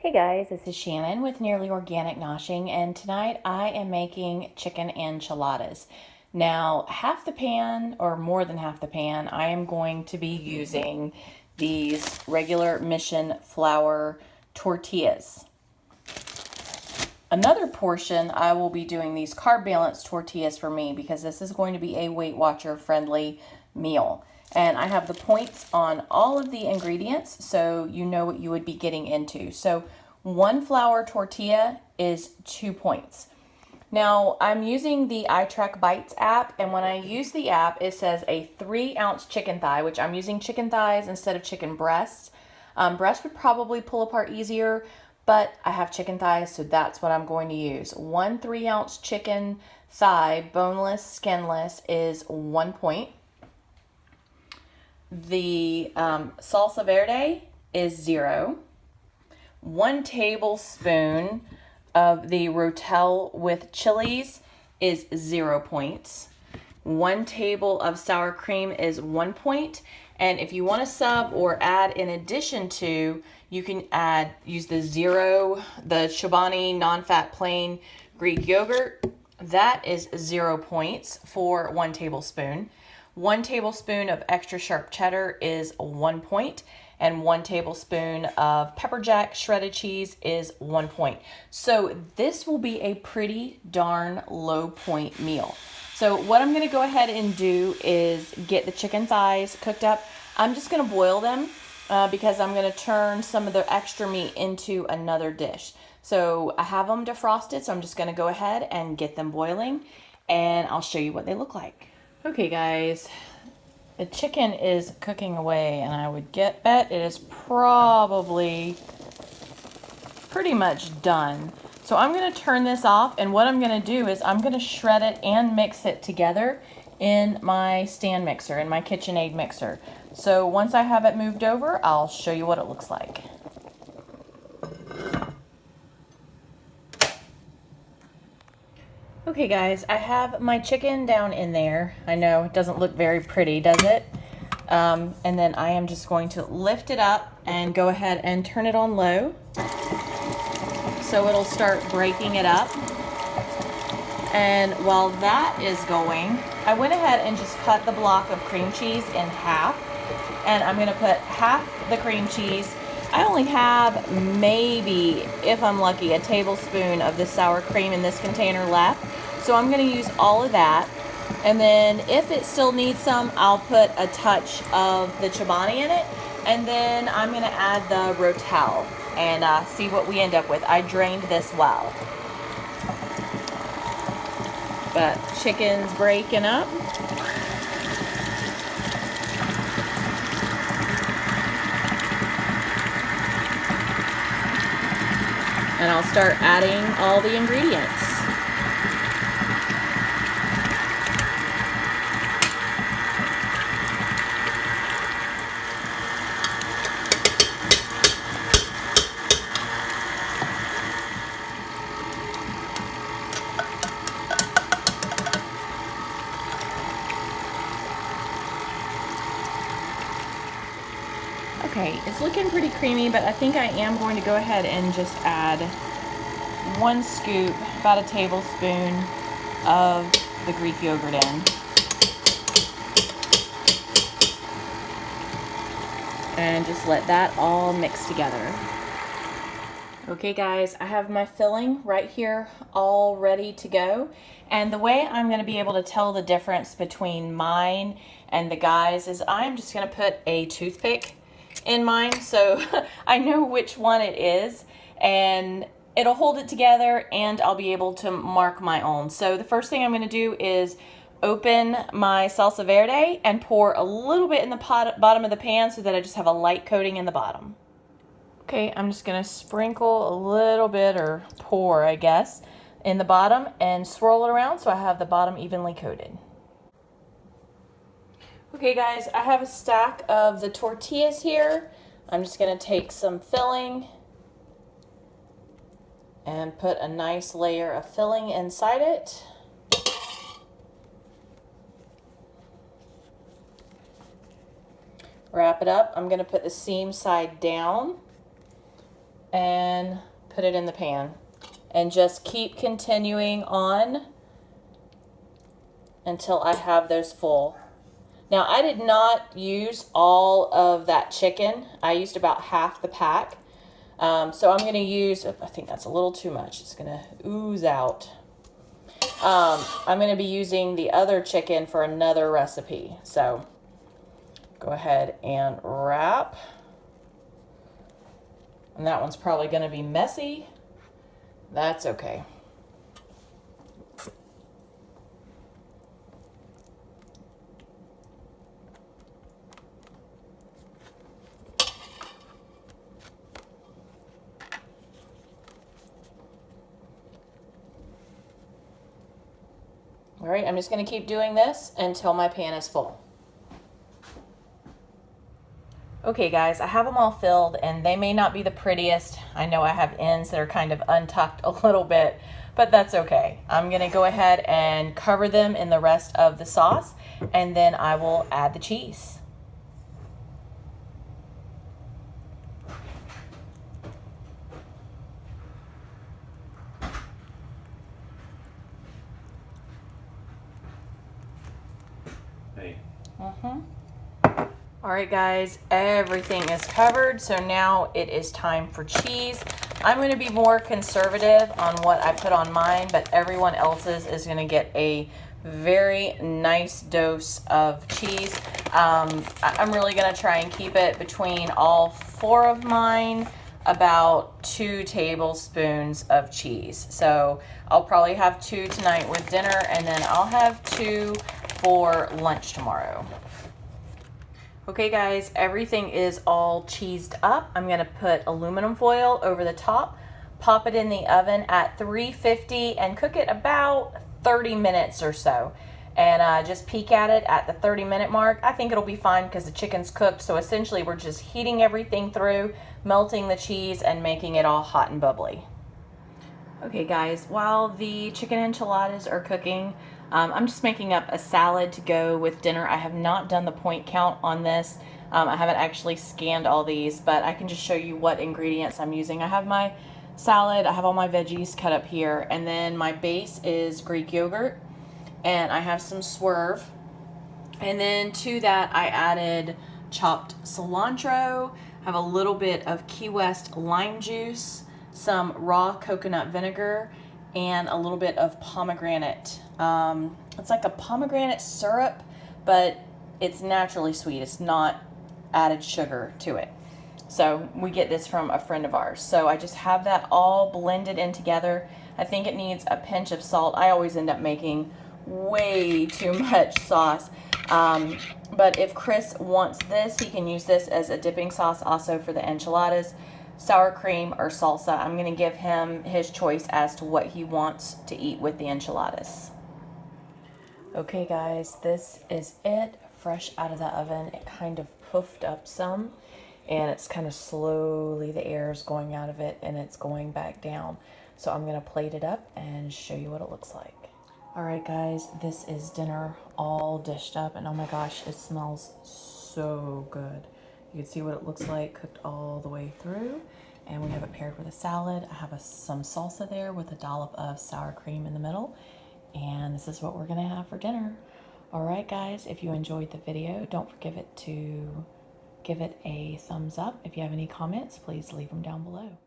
Hey guys, this is Shannon with Nearly Organic Noshing, and tonight I am making chicken enchiladas. Now, half the pan, or more than half the pan, I am going to be using these regular Mission flour tortillas. Another portion, I will be doing these carb balanced tortillas for me because this is going to be a Weight Watcher friendly meal. And I have the points on all of the ingredients so you know what you would be getting into. So one flour tortilla is 2 points. Now I'm using the iTrackBites app, and when I use the app it says a 3-ounce chicken thigh, which I'm using chicken thighs instead of chicken breasts. Breast would probably pull apart easier, but I have chicken thighs, so that's what I'm going to use. One 3-ounce chicken thigh, boneless, skinless, is 1 point. The salsa verde is 0. 1 tablespoon of the rotel with chilies is 0 points. 1 table of sour cream is 1 point. And if you want to sub or add in addition to, you can use the Chobani non-fat plain Greek yogurt. That is 0 points for 1 tablespoon. 1 tablespoon of extra sharp cheddar is 1 point, and 1 tablespoon of pepper jack shredded cheese is 1 point. So this will be a pretty darn low point meal. So what I'm going to go ahead and do is get the chicken thighs cooked up. I'm just going to boil them because I'm going to turn some of the extra meat into another dish. So I have them defrosted, so I'm just going to go ahead and get them boiling, and I'll show you what they look like. Okay guys, the chicken is cooking away, and I would bet it is probably pretty much done. So I'm going to turn this off, and what I'm going to do is I'm going to shred it and mix it together in my stand mixer, in my KitchenAid mixer. So once I have it moved over, I'll show you what it looks like. Okay guys, I have my chicken down in there. I know it doesn't look very pretty, does it? And then I am just going to lift it up and go ahead and turn it on low, so it'll start breaking it up. And while that is going, I went ahead and just cut the block of cream cheese in half, and I'm going to put half the cream cheese. I only have maybe, if I'm lucky, a tablespoon of the sour cream in this container left. So I'm going to use all of that. And then if it still needs some, I'll put a touch of the Chobani in it. And then I'm going to add the rotel and see what we end up with. I drained this well. But chicken's breaking up. And I'll start adding all the ingredients. Okay, it's looking pretty creamy, but I think I am going to go ahead and just add 1 scoop, about a tablespoon of the Greek yogurt in. And just let that all mix together. Okay guys, I have my filling right here all ready to go. And the way I'm going to be able to tell the difference between mine and the guys is I'm just going to put a toothpick in mine so I know which one it is, and it'll hold it together, and I'll be able to mark my own. So the first thing I'm going to do is open my salsa verde and pour a little bit in the bottom of the pan so that I just have a light coating in the bottom. Okay, I'm just going to sprinkle a little bit, or pour I guess, in the bottom and swirl it around so I have the bottom evenly coated. Okay guys, I have a stack of the tortillas here. I'm just going to take some filling and put a nice layer of filling inside it. Wrap it up. I'm going to put the seam side down, and and put it in the pan. And just keep continuing on until I have those full. Now, I did not use all of that chicken. I used about half the pack. So I'm going to use, I think that's a little too much. It's going to ooze out. I'm going to be using the other chicken for another recipe. So go ahead and wrap. And that one's probably going to be messy. That's okay. All right, I'm just going to keep doing this until my pan is full. Okay guys, I have them all filled and they may not be the prettiest. I know I have ends that are kind of untucked a little bit, but that's okay. I'm going to go ahead and cover them in the rest of the sauce and then I will add the cheese. All right guys, everything is covered, so now it is time for cheese. I'm going to be more conservative on what I put on mine, but everyone else's is going to get a very nice dose of cheese. I'm really going to try and keep it between all 4 of mine, about 2 tablespoons of cheese. So I'll probably have 2 tonight with dinner, and then I'll have 2 for lunch tomorrow. Okay guys, everything is all cheesed up. I'm gonna put aluminum foil over the top, pop it in the oven at 350 and cook it about 30 minutes or so. And just peek at it at the 30-minute mark. I think it'll be fine because the chicken's cooked. So essentially we're just heating everything through, melting the cheese and making it all hot and bubbly. Okay guys, while the chicken enchiladas are cooking, I'm just making up a salad to go with dinner. I have not done the point count on this. I haven't actually scanned all these, but I can just show you what ingredients I'm using. I have my salad, I have all my veggies cut up here, and then my base is Greek yogurt, and I have some swerve. And then to that, I added chopped cilantro, I have a little bit of Key West lime juice, some raw coconut vinegar, and a little bit of pomegranate. It's like a pomegranate syrup, but it's naturally sweet. It's not added sugar to it. So we get this from a friend of ours. So I just have that all blended in together. I think it needs a pinch of salt. I always end up making way too much sauce. But if Chris wants this, he can use this as a dipping sauce also for the enchiladas. Sour cream or salsa. I'm going to give him his choice as to what he wants to eat with the enchiladas. Okay guys, this is it, fresh out of the oven. It kind of puffed up some and it's kind of slowly, the air is going out of it and it's going back down. So I'm going to plate it up and show you what it looks like. All right guys, this is dinner all dished up and oh my gosh, it smells so good. You can see what it looks like cooked all the way through. And we have it paired with a salad. I have some salsa there with a dollop of sour cream in the middle. And this is what we're gonna have for dinner. All right guys, if you enjoyed the video, don't forget to give it a thumbs up. If you have any comments, please leave them down below.